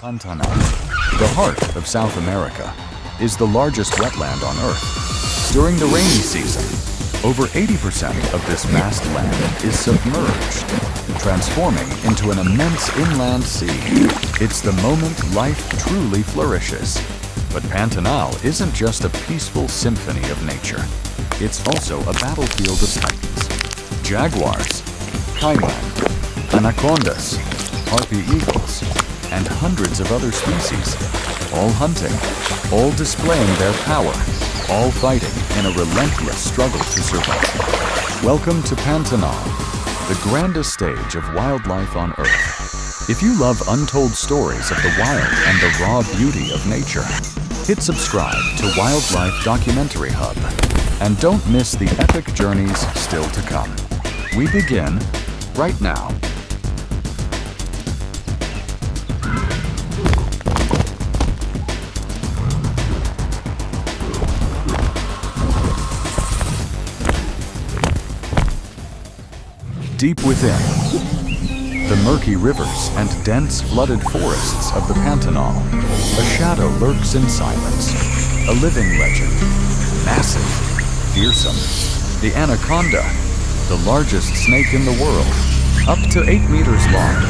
PANTANAL, the heart of South America, is the largest wetland on Earth. During the rainy season, over 80% of this vast land is submerged, transforming into an immense inland sea. It's the moment life truly flourishes. But Pantanal isn't just a peaceful symphony of nature. It's also a battlefield of titans. Jaguars, Cayman, Anacondas, Harpy Eagles, and hundreds of other species, all hunting, all displaying their power, all fighting in a relentless struggle to survive. Welcome to Pantanal, the grandest stage of wildlife on Earth. If you love untold stories of the wild and the raw beauty of nature, hit subscribe to Wildlife Documentary Hub, and don't miss the epic journeys still to come. We begin right now. Deep within, the murky rivers and dense flooded forests of the Pantanal, a shadow lurks in silence, a living legend, massive, fearsome. The Anaconda, the largest snake in the world, up to 8 meters long,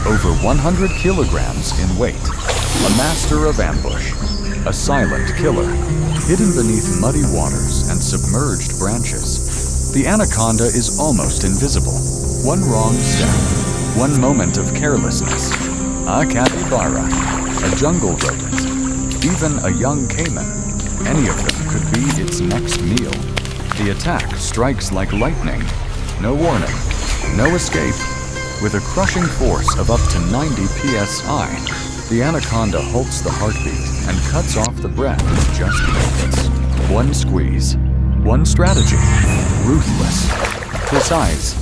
over 100 kilograms in weight, a master of ambush, a silent killer, hidden beneath muddy waters and submerged branches. The Anaconda is almost invisible. One wrong step, one moment of carelessness, a capybara, a jungle rodent, even a young cayman, any of them could be its next meal. The attack strikes like lightning, no warning, no escape. With a crushing force of up to 90 psi, the anaconda halts the heartbeat and cuts off the breath in just moments. One squeeze, one strategy, ruthless, precise.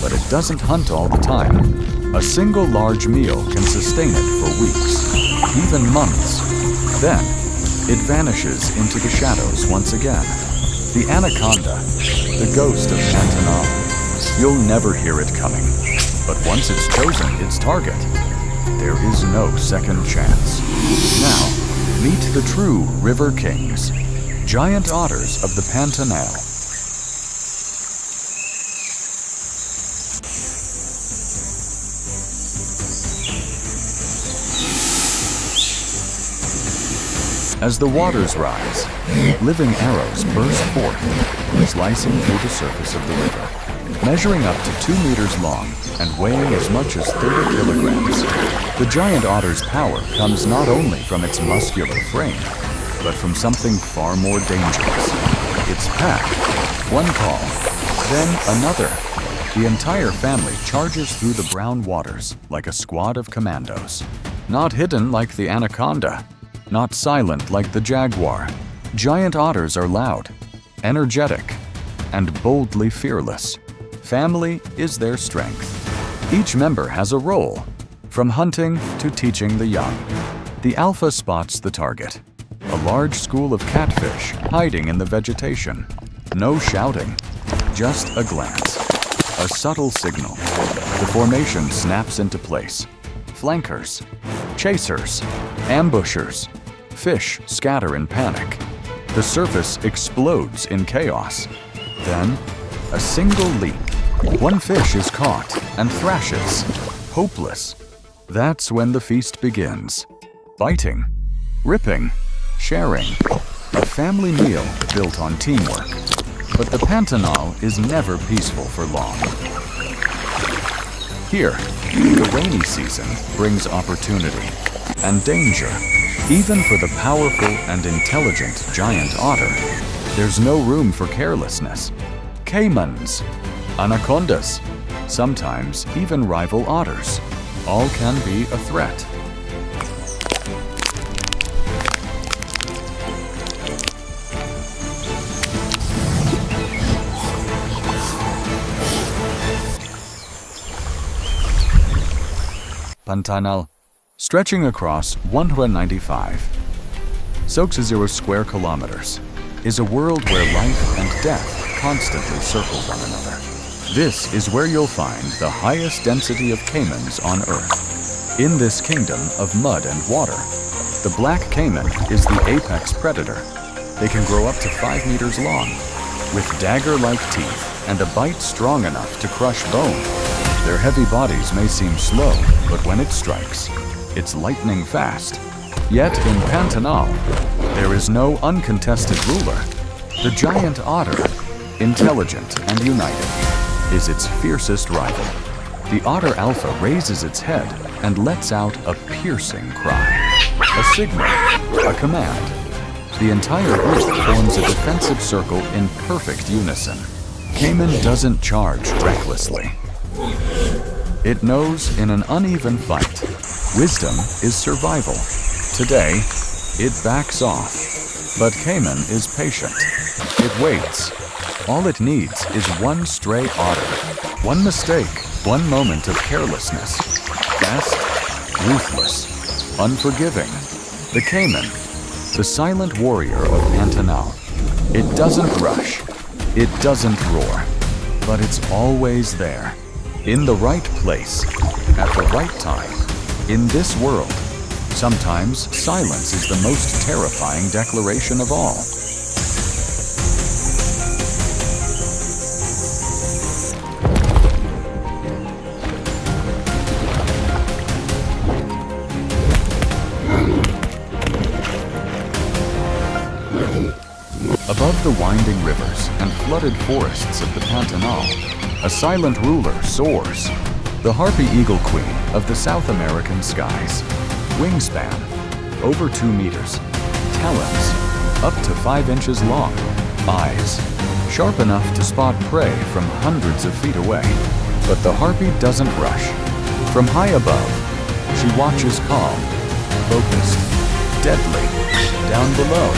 But it doesn't hunt all the time. A single large meal can sustain it for weeks, even months. Then, it vanishes into the shadows once again. The anaconda, the ghost of Pantanal. You'll never hear it coming. But once it's chosen its target, there is no second chance. Now, meet the true river kings, giant otters of the Pantanal. As the waters rise, living arrows burst forth, slicing through the surface of the river. Measuring up to 2 meters long and weighing as much as 30 kilograms, the giant otter's power comes not only from its muscular frame, but from something far more dangerous. Its pack, one call, then another. The entire family charges through the brown waters like a squad of commandos. Not hidden like the anaconda, not silent like the jaguar. Giant otters are loud, energetic, and boldly fearless. Family is their strength. Each member has a role, from hunting to teaching the young. The alpha spots the target, a large school of catfish hiding in the vegetation. No shouting, just a glance, a subtle signal. The formation snaps into place. Flankers, chasers, ambushers. Fish scatter in panic. The surface explodes in chaos. Then, a single leap. One fish is caught and thrashes, hopeless. That's when the feast begins. Biting, ripping, sharing. A family meal built on teamwork. But the Pantanal is never peaceful for long. Here, the rainy season brings opportunity and danger. Even for the powerful and intelligent giant otter, there's no room for carelessness. Caymans, anacondas, sometimes even rival otters, all can be a threat. Pantanal, stretching across 195, 600 square kilometers, is a world where life and death constantly circle one another. This is where you'll find the highest density of caimans on Earth. In this kingdom of mud and water, the Black Cayman is the apex predator. They can grow up to 5 meters long, with dagger-like teeth and a bite strong enough to crush bone. Their heavy bodies may seem slow, but when it strikes, it's lightning fast. Yet in Pantanal, there is no uncontested ruler. The Giant Otter, intelligent and united, is its fiercest rival. The otter alpha raises its head and lets out a piercing cry. A signal, a command. The entire group forms a defensive circle in perfect unison. Cayman doesn't charge recklessly. It knows in an uneven fight, wisdom is survival. Today, it backs off. But Cayman is patient. It waits. All it needs is one stray otter, one mistake, one moment of carelessness. Fast, ruthless, unforgiving. The Cayman, the silent warrior of Pantanal. It doesn't rush, it doesn't roar, but it's always there. In the right place, at the right time. In this world, sometimes silence is the most terrifying declaration of all. Above the winding rivers and flooded forests of the Pantanal, a silent ruler soars. The Harpy Eagle queen of the South American skies. Wingspan, over 2 meters. Talons, up to 5 inches long. Eyes, sharp enough to spot prey from hundreds of feet away. But the harpy doesn't rush. From high above, she watches calm, focused, deadly. Down below,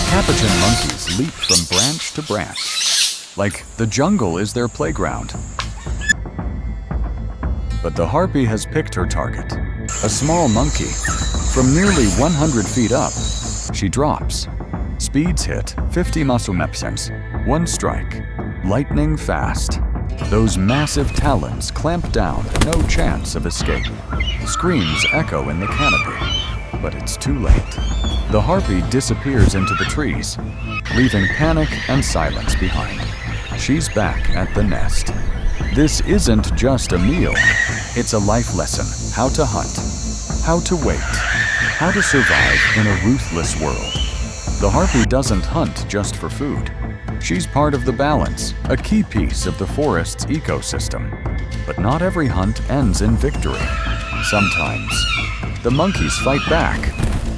capuchin monkeys leap from branch to branch, like the jungle is their playground. But the harpy has picked her target, a small monkey. From nearly 100 feet up, she drops. Speeds hit 50 musumepsens, one strike, lightning fast. Those massive talons clamp down, no chance of escape. Screams echo in the canopy, but it's too late. The harpy disappears into the trees, leaving panic and silence behind. She's back at the nest. This isn't just a meal, it's a life lesson. How to hunt, how to wait, how to survive in a ruthless world. The harpy doesn't hunt just for food. She's part of the balance, a key piece of the forest's ecosystem. But not every hunt ends in victory. Sometimes, the monkeys fight back.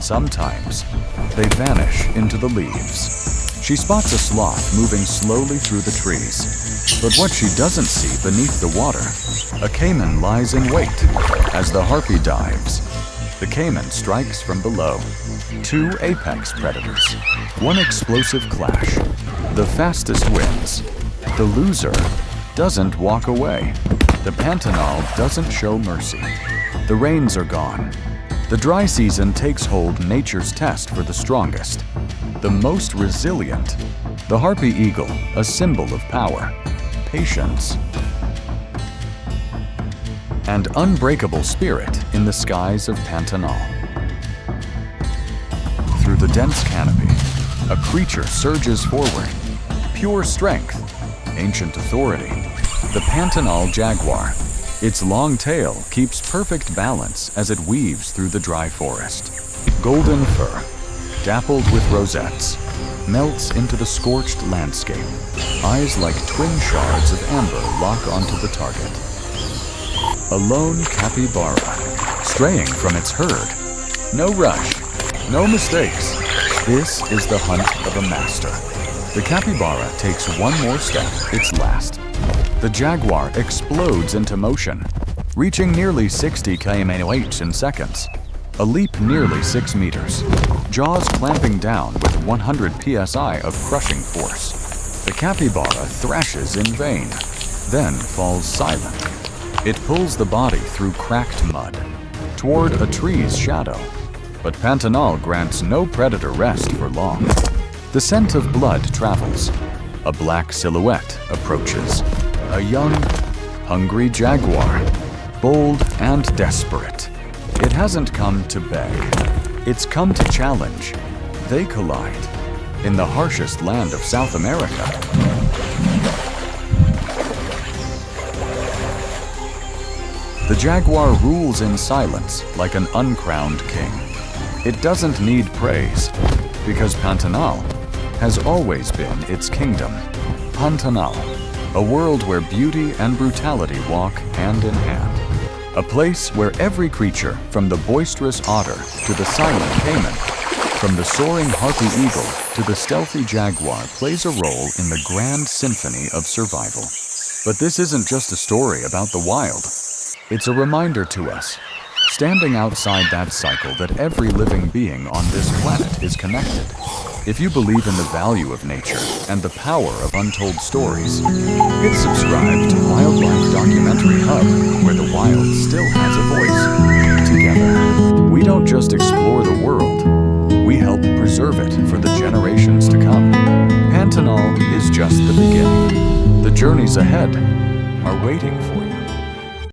Sometimes, they vanish into the leaves. She spots a sloth moving slowly through the trees. But what she doesn't see beneath the water, a cayman lies in wait. As the harpy dives, the cayman strikes from below. 2 apex predators, one explosive clash. The fastest wins. The loser doesn't walk away. The Pantanal doesn't show mercy. The rains are gone. The dry season takes hold, nature's test for the strongest, the most resilient. The Harpy Eagle, a symbol of power, patience, and unbreakable spirit in the skies of Pantanal. Through the dense canopy, a creature surges forward. Pure strength, ancient authority. The Pantanal jaguar. Its long tail keeps perfect balance as it weaves through the dry forest. Golden fur, dappled with rosettes, melts into the scorched landscape. Eyes like twin shards of amber lock onto the target. A lone capybara, straying from its herd. No rush, no mistakes. This is the hunt of a master. The capybara takes one more step, its last. The jaguar explodes into motion, reaching nearly 60 km/h in seconds. A leap nearly 6 meters. Jaws clamping down with 100 psi of crushing force. The capybara thrashes in vain, then falls silent. It pulls the body through cracked mud, toward a tree's shadow. But Pantanal grants no predator rest for long. The scent of blood travels. A black silhouette approaches. A young, hungry jaguar, bold and desperate. It hasn't come to beg. It's come to challenge. They collide in the harshest land of South America. The jaguar rules in silence like an uncrowned king. It doesn't need praise because Pantanal has always been its kingdom. Pantanal, a world where beauty and brutality walk hand in hand. A place where every creature, from the boisterous otter to the silent cayman, from the soaring Harpy Eagle to the stealthy jaguar, plays a role in the grand symphony of survival. But this isn't just a story about the wild. It's a reminder to us, standing outside that cycle, that every living being on this planet is connected. If you believe in the value of nature and the power of untold stories, hit subscribe to Wildlife Documentary Hub, where the wild still has a voice. Together, we don't just explore the world, we help preserve it for the generations to come. Pantanal is just the beginning. The journeys ahead are waiting for you.